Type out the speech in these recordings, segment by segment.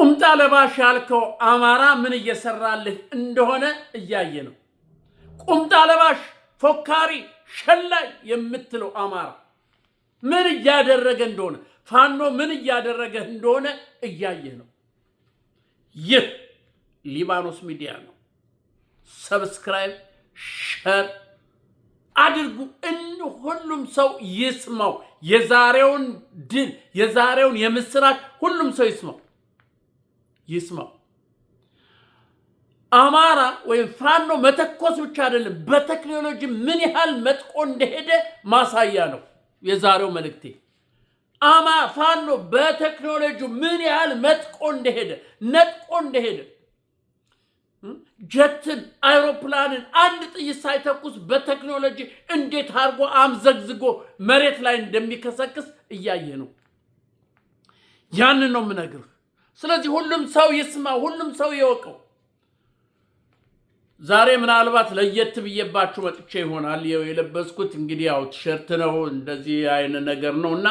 ቁምጣ ለባሽ ያልከው አማራ ምን እየሰራልህ እንደሆነ እያየ ነው። ቁምጣ ለባሽ ፎካሪ ሸላይ የምትለው አማራ ምን እያደረገ እንደሆነ ፋኖ ምን እያደረገ እንደሆነ እያየ ነው። ይህ ሊባኖስ ሚዲያ ነው። ሰብስክራይብ ሸር አድርጉ። ሁሉም ሰው ይስማው። የዛሬውን ድል የዛሬውን የምስራች ሁሉም ሰው ይስማው። አማራ ወይም ፋኖ መተኮስ ብቻ አይደለም፣ በቴክኖሎጂ ምን ያህል መጥቆ እንደሄደ ማሳያ ነው የዛሬው መልእክቴ። ፋኖ በቴክኖሎጂ ምን ያህል መጥቆ እንደሄደ ጀትን አይሮፕላንን አንድ ጥይት ሳይተኩስ በቴክኖሎጂ እንዴት አድርጎ አምዘግዝጎ መሬት ላይ እንደሚከሰክስ እያየ ነው። ያንን ነው የምነግርህ። ስለዚህ ሁሉም ሰው ይስማ፣ ሁሉም ሰው ይወቀው። ዛሬ ምናልባት ለየት ብዬባችሁ መጥቼ ይሆናል። የለበስኩት እንግዲህ ያው ቲሸርት ነው፣ እንደዚህ አይነት ነገር ነውና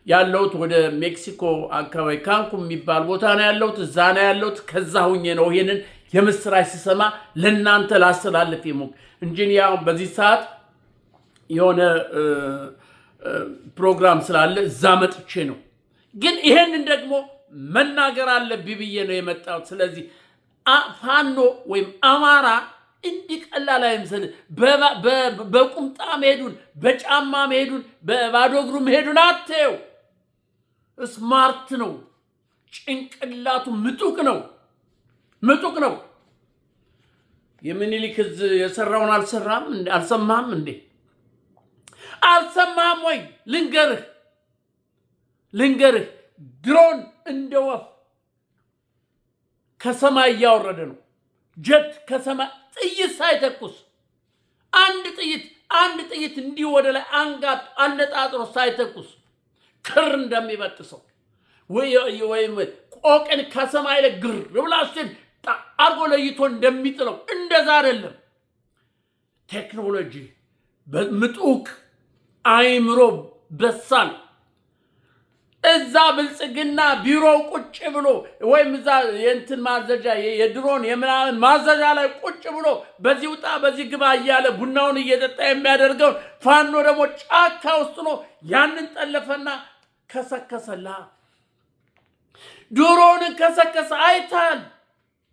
ያለሁት ወደ ሜክሲኮ አካባቢ ካንኩን የሚባል ቦታ ነው ያለሁት። እዛ ነው ያለሁት። ከዛ ሁኜ ነው ይሄንን የምስራች ሲሰማ ለናንተ ላስተላልፍ ይሞክ እንጂ ያው በዚህ ሰዓት የሆነ ፕሮግራም ስላለ እዛ መጥቼ ነው። ግን ይሄንን ደግሞ መናገር አለብኝ ብዬ ነው የመጣሁት። ስለዚህ ፋኖ ወይም አማራ እንዲቀላል አይምሰልህ። በቁምጣ መሄዱን፣ በጫማ መሄዱን፣ በባዶ እግሩ መሄዱን አትየው። ስማርት ነው። ጭንቅላቱ ምጡቅ ነው። የምኒልክ እዝ የሰራውን አልሰማህም እንዴ? አልሰማህም ወይ? ልንገርህ ድሮን እንደ ወፍ ከሰማይ እያወረደ ነው። ጀት ከሰማይ ጥይት ሳይተኩስ አንድ ጥይት እንዲህ ወደ ላይ አንጋጥ አነጣጥሮ ሳይተኩስ ክር እንደሚበጥሰው ወይም ቆቅን ከሰማይ ላይ ግር ብላ ስትል አርጎ ለይቶ እንደሚጥለው እንደዛ አይደለም። ቴክኖሎጂ ምጡቅ አይምሮ በሳል እዛ ብልጽግና ቢሮ ቁጭ ብሎ ወይም እዛ የእንትን ማዘዣ የድሮን የምናምን ማዘዣ ላይ ቁጭ ብሎ በዚህ ውጣ በዚህ ግባ እያለ ቡናውን እየጠጣ የሚያደርገው ፋኖ ደግሞ ጫካ ውስጥ ነው። ያንን ጠለፈና ከሰከሰላ። ድሮንን ከሰከሰ አይታል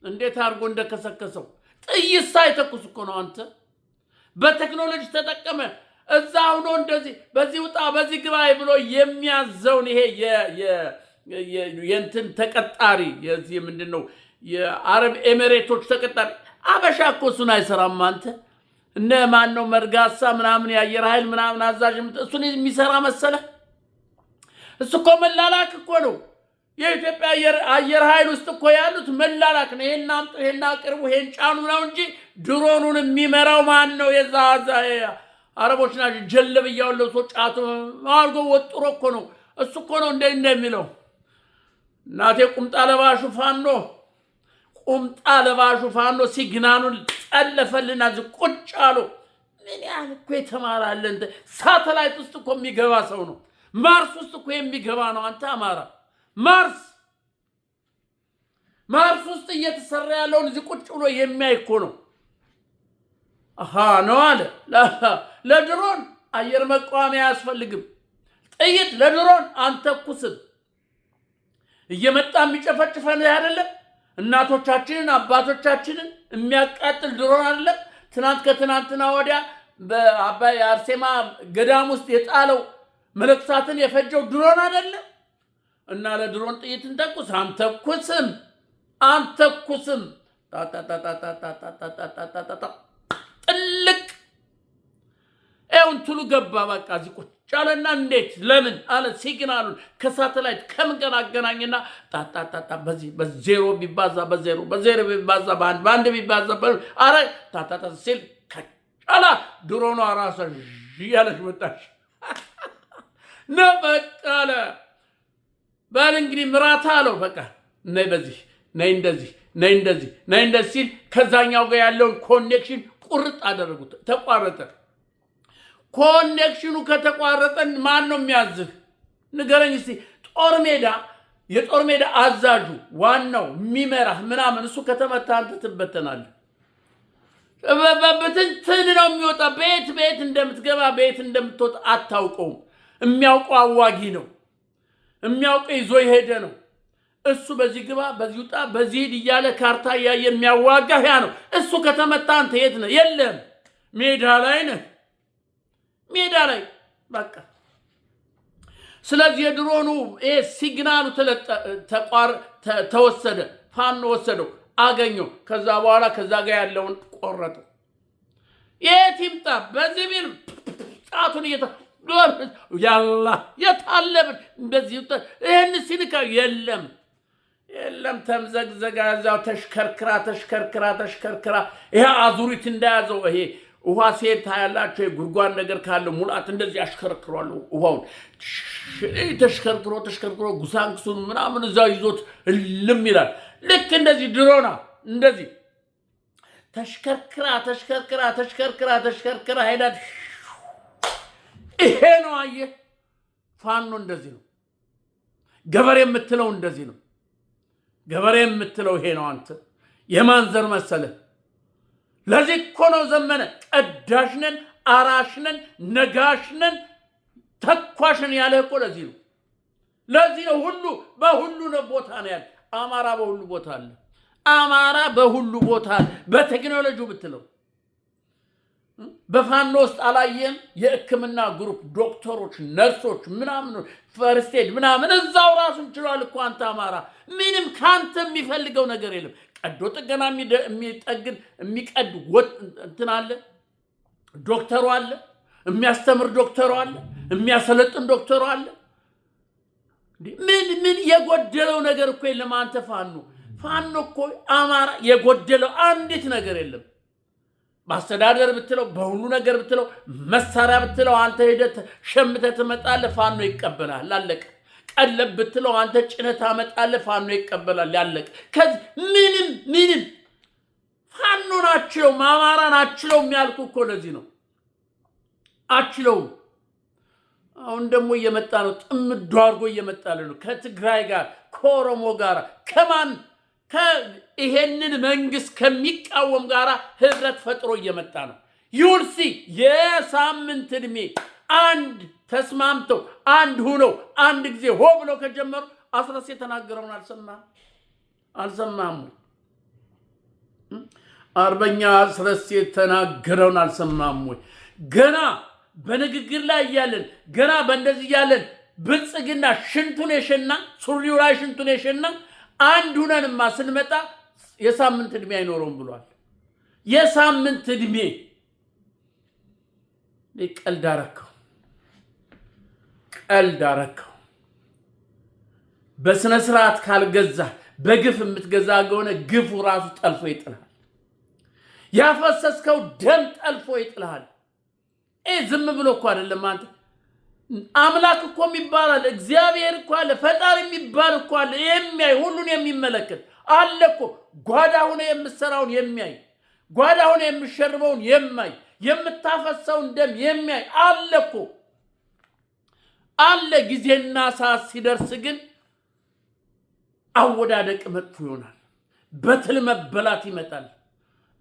እንዴት አድርጎ እንደከሰከሰው። ጥይት ሳይተኩስ እኮ ነው። አንተ በቴክኖሎጂ ተጠቀመ። እዛ ሆኖ እንደዚህ በዚህ ውጣ በዚህ ግባ ብሎ የሚያዘውን ይሄ የእንትን ተቀጣሪ የዚህ ምንድነው የአረብ ኤሚሬቶች ተቀጣሪ አበሻ እኮ እሱን አይሰራም። አንተ እነ ማን ነው መርጋሳ ምናምን የአየር ኃይል ምናምን አዛዥ እሱን የሚሰራ መሰለ? እሱ እኮ መላላክ እኮ ነው። የኢትዮጵያ አየር ኃይል ውስጥ እኮ ያሉት መላላክ ነው። ይሄን አምጡ፣ ይሄን አቅርቡ፣ ይሄን ጫኑ ነው እንጂ ድሮኑን የሚመራው ማን ነው? የዛ አረቦች ናቸው። ጀለብ እያወለው ሰው ጫቱ አርጎ ወጥሮ እኮ ነው። እሱ እኮ ነው እንደሚለው። እናቴ ቁምጣ ለባሹ ፋኖ ሲግናኑን ጠለፈልና ቁጭ አሉ። ምን ያህል እኮ የተማራለ እንደ ሳተላይት ውስጥ እኮ የሚገባ ሰው ነው። ማርስ ውስጥ እኮ የሚገባ ነው። አንተ አማራ ማርስ ውስጥ እየተሰራ ያለውን እዚህ ቁጭ ብሎ የሚያይ እኮ ነው። ነው አለ። ለድሮን አየር መቋሚያ አያስፈልግም። ጥይት ለድሮን አንተኩስም። እየመጣ የሚጨፈጭፈን አይደለም። እናቶቻችንን አባቶቻችንን የሚያቃጥል ድሮን አይደለም። ከትናንትና ወዲያ በአባይ አርሴማ ገዳም ውስጥ የጣለው መለክሳትን የፈጀው ድሮን አይደለም። እና ለድሮን ጥይት እንተኩስ? አንተኩስም። ጥልቅ እንትሉ ገባ። በቃ እዚህ ቁጭ አለና እንዴት ለምን አለ። ሲግናሉን ከሳተላይት ከምን ጋር አገናኝና ታታታታ በዜሮ ቢባዛ በዜሮ ቢባዛ በአንድ ቢባዛ አረ ታታታ ሲል ከጫላ ድሮኗ ራሷ ያለሽ መጣሽ ነው። በቃ አለ ባል እንግዲህ ምራታ አለው። በቃ ነይ በዚህ ነይ እንደዚህ ሲል ከዛኛው ጋር ያለውን ኮኔክሽን ቁርጥ አደረጉት። ተቋረጠ። ኮኔክሽኑ ከተቋረጠ ማን ነው የሚያዝህ? ንገረኝ እስቲ። ጦር ሜዳ የጦር ሜዳ አዛዡ ዋናው የሚመራህ ምናምን እሱ ከተመታ አንተ ትበተናለህ። በትንትን ነው የሚወጣ። ቤት እንደምትገባ ቤት እንደምትወጣ አታውቀውም። የሚያውቀው አዋጊ ነው። የሚያውቀው ይዞ የሄደ ነው። እሱ በዚህ ግባ፣ በዚህ ውጣ፣ በዚህ ሂድ እያለ ካርታ እያየ የሚያዋጋህ ያ ነው። እሱ ከተመታ አንተ የት ነህ? የለም፣ ሜዳ ላይ ነህ። ሜዳ ላይ በቃ። ስለዚህ የድሮኑ ሲግናሉ ተወሰደ። ፋኖ ወሰደው፣ አገኘው። ከዛ በኋላ ከዛ ጋር ያለውን ቆረጠው። የት ይምጣ? በዚህ ቢል ጣቱን ያላ የታለብን እንደዚህ ይህን ሲልካ የለም ተምዘግዘጋ እዛው ተሽከርክራ ይሄ አዙሪት እንዳያዘው ይሄ ውሃ ሲሄድ ታያላቸው የጉድጓድ ነገር ካለ ሙላት እንደዚህ ያሽከረክሯል። ውሃውን ተሽከርክሮ ጉሳንክሱን ምናምን እዛው ይዞት እልም ይላል። ልክ እንደዚህ ድሮና እንደዚህ ተሽከርክራ ሄዳ ይሄ ነው። አየህ ፋኖ እንደዚህ ነው። ገበሬ የምትለው እንደዚህ ነው። ገበሬ የምትለው ይሄ ነው። አንተ የማን ዘር መሰለ? ለዚህ እኮ ነው ዘመነ ቀዳሽነን፣ አራሽነን፣ ነጋሽነን፣ ተኳሽነን ያለ እኮ ለዚህ ነው። ለዚህ ነው ሁሉ በሁሉ ነው ቦታ ነው ያለ። አማራ በሁሉ ቦታ አለ። አማራ በሁሉ ቦታ አለ። በቴክኖሎጂው ብትለው በፋኖ ውስጥ አላየም? የሕክምና ግሩፕ ዶክተሮች፣ ነርሶች ምናምን ፈርስት ኤድ ምናምን እዛው ራሱን ችሏል እኮ። አንተ አማራ ምንም ካንተ የሚፈልገው ነገር የለም። ቀዶ ጥገና የሚጠግን የሚቀድ እንትን አለ፣ ዶክተሩ አለ፣ የሚያስተምር ዶክተሩ አለ፣ የሚያሰለጥን ዶክተሩ አለ። ምን የጎደለው ነገር እኮ የለም። አንተ ፋኖ እኮ አማራ የጎደለው አንዲት ነገር የለም። በአስተዳደር ብትለው፣ በሁሉ ነገር ብትለው፣ መሳሪያ ብትለው አንተ ሄደህ ሸምተህ ትመጣለህ፣ ፋኖ ይቀበላል። አለቀ። ቀለብ ብትለው አንተ ጭነት ታመጣለህ፣ ፋኖ ይቀበላል። ያለቀ። ከዚህ ምንም ፋኖ ናቸው አማራ ናቸው የሚያልኩ እኮ ለዚህ ነው። አችለውም። አሁን ደግሞ እየመጣ ነው፣ ጥምዶ አድርጎ እየመጣ ነው ከትግራይ ጋር ከኦሮሞ ጋር ከማን ይሄንን መንግስት ከሚቃወም ጋራ ህብረት ፈጥሮ እየመጣ ነው። ዩልሲ የሳምንት ዕድሜ አንድ ተስማምተው አንድ ሁነው አንድ ጊዜ ሆ ብለው ከጀመሩ አስረስ የተናገረውን አልሰማም? አርበኛ አስረስ የተናገረውን አልሰማም ወይ? ገና በንግግር ላይ እያለን ገና በእንደዚህ እያለን ብልጽግና ሽንቱን የሸና ሱሪው ላይ ሽንቱን የሸና አንድ ሁነንማ ስንመጣ የሳምንት ዕድሜ አይኖረውም ብሏል። የሳምንት ዕድሜ ቀልድ አረከው። በስነ ስርዓት ካልገዛ በግፍ የምትገዛ ከሆነ ግፉ ራሱ ጠልፎ ይጥልሃል። ያፈሰስከው ደም ጠልፎ ይጥልሃል። ዝም ብሎ እኮ አይደለም። አንተ አምላክ እኮ የሚባል አለ፣ እግዚአብሔር እኮ አለ፣ ፈጣሪ የሚባል እኮ አለ። የሚያይ ሁሉን የሚመለከት አለ እኮ። ጓዳ ሆነ የምትሰራውን የሚያይ፣ ጓዳ ሆነ የምትሸርበውን የማይ፣ የምታፈሰውን ደም የሚያይ አለ እኮ አለ። ጊዜና ሰዓት ሲደርስ ግን አወዳደቅ መጥፎ ይሆናል። በትል መበላት ይመጣል።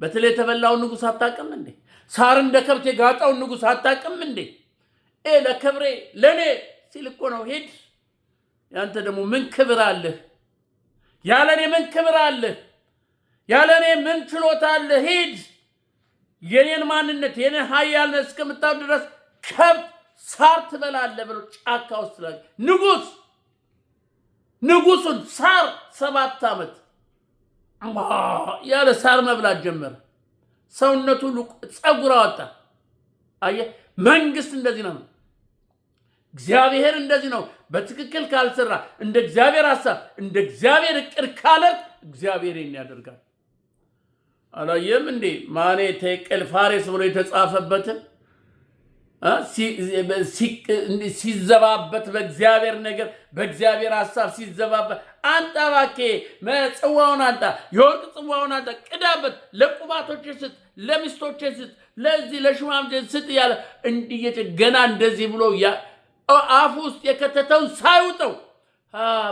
በትል የተበላውን ንጉሥ አታውቅም እንዴ? ሳር እንደ ከብት የጋጣውን ንጉሥ አታውቅም እንዴ? ለክብሬ ለኔ ሲል እኮ ነው ሂድ። ያንተ ደግሞ ምን ክብር አለህ? ያለኔ ምን ክብር አለህ? ያለኔ ምን ችሎታ አለህ? ሂድ። የኔን ማንነት የኔን ኃያልነት እስከምታውቅ ድረስ ከብት ሳር ትበላለህ ብሎ ጫካ ውስጥ ላይ ንጉሱን ሳር 7 ዓመት ያለ ሳር መብላት ጀመረ። ሰውነቱ ሁሉ ጸጉር አወጣ። አየህ፣ መንግስት እንደዚህ ነው። እግዚአብሔር እንደዚህ ነው። በትክክል ካልሰራ እንደ እግዚአብሔር ሐሳብ እንደ እግዚአብሔር እቅድ ካለ እግዚአብሔር ይሄን ያደርጋል። አላየም እንዴ ማኔ ተቀል ፋሬስ ብሎ የተጻፈበትን ሲዘባበት በእግዚአብሔር ነገር በእግዚአብሔር ሐሳብ ሲዘባበት አንተ እባክህ ጽዋውን አንተ የወርቅ ጽዋውን አንተ ቅዳበት፣ ለቁባቶች ስጥ፣ ለሚስቶች ስጥ፣ ለዚህ ለሽማምንት ስጥ ያለ እንዲየተ ገና እንደዚህ ብሎ አፉ ውስጥ የከተተውን ሳይውጠው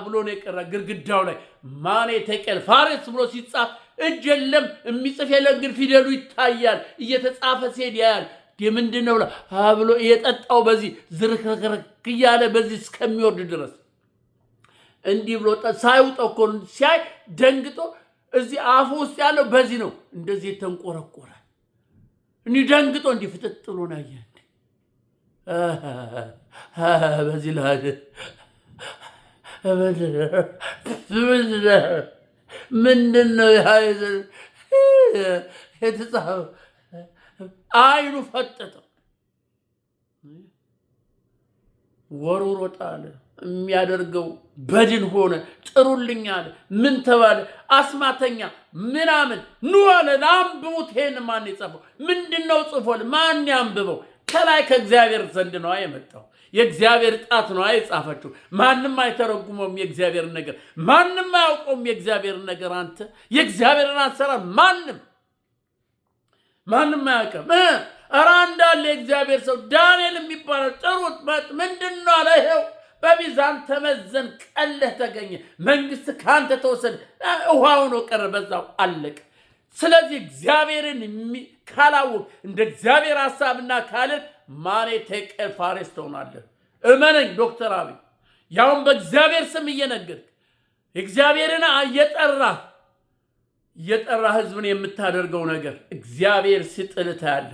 ብሎ ነው የቀረ ግድግዳው ላይ ማኔ ተቀል ፋሬስ ብሎ ሲጻፍ እጅ የለም የሚጽፍ የለም፣ ግን ፊደሉ ይታያል እየተጻፈ ሲሄድ ያያል። ምንድነው ብሎ የጠጣው በዚህ ዝርክርክ እያለ በዚህ እስከሚወርድ ድረስ እንዲህ ብሎ ሳይውጠው እኮ ሲያይ ደንግጦ እዚህ አፉ ውስጥ ያለው በዚህ ነው እንደዚህ የተንቆረቆረ እንዲህ ደንግጦ እንዲህ ፍጥጥ ብሎ ነው ያየ። በዚህ ላይ ምንድነው የተጻፈው? አይኑ ፈጠጠ፣ ወርውሮ ጣለ። የሚያደርገው በድን ሆነ። ጥሩልኝ አለ። ምን ተባለ? አስማተኛ ምናምን ኑ አለ። አንብቡት። ይሄን ማን የጻፈው? ምንድነው ጽፎል? ማን ያንብበው? ከላይ ከእግዚአብሔር ዘንድ ነው የመጣው። የእግዚአብሔር ጣት ነው የጻፈችው። ማንም አይተረጉመውም የእግዚአብሔር ነገር፣ ማንም አያውቀውም የእግዚአብሔር ነገር። አንተ የእግዚአብሔርን አሰራር ማንም አያውቅም። እንዳለ የእግዚአብሔር ሰው ዳንኤል የሚባለው ጥሩት። ምንድነው አለ? ይኸው በሚዛን ተመዘን፣ ቀለህ ተገኘ፣ መንግስት ካንተ ተወሰደ። ውሃው ነው ቀረ፣ በዛው አለቀ። ስለዚህ እግዚአብሔርን ካላወቅ እንደ እግዚአብሔር ሐሳብና ካልን ማኔ ተቀል ፋሬስ ትሆናለህ። እመነኝ ዶክተር አብይ፣ ያውም በእግዚአብሔር ስም እየነገርክ እግዚአብሔርን እየጠራ ህዝብን የምታደርገው ነገር እግዚአብሔር ሲጥልህ ያለ።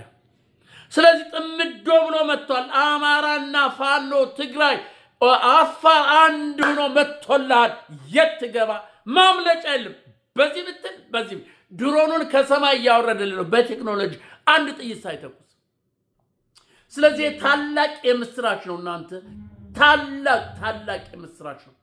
ስለዚህ ጥምዶ ብሎ መጥቷል። አማራና ፋኖ ትግራይ አፋር አንድ ሆኖ መጥቶልሃል። የት ትገባ? ማምለጫ የለም። በዚህ ብትል በዚህ ድሮኑን ከሰማይ እያወረደልህ ነው በቴክኖሎጂ አንድ ጥይት ሳይተኩስ። ስለዚህ ታላቅ የምስራች ነው እናንተ፣ ታላቅ የምስራች ነው።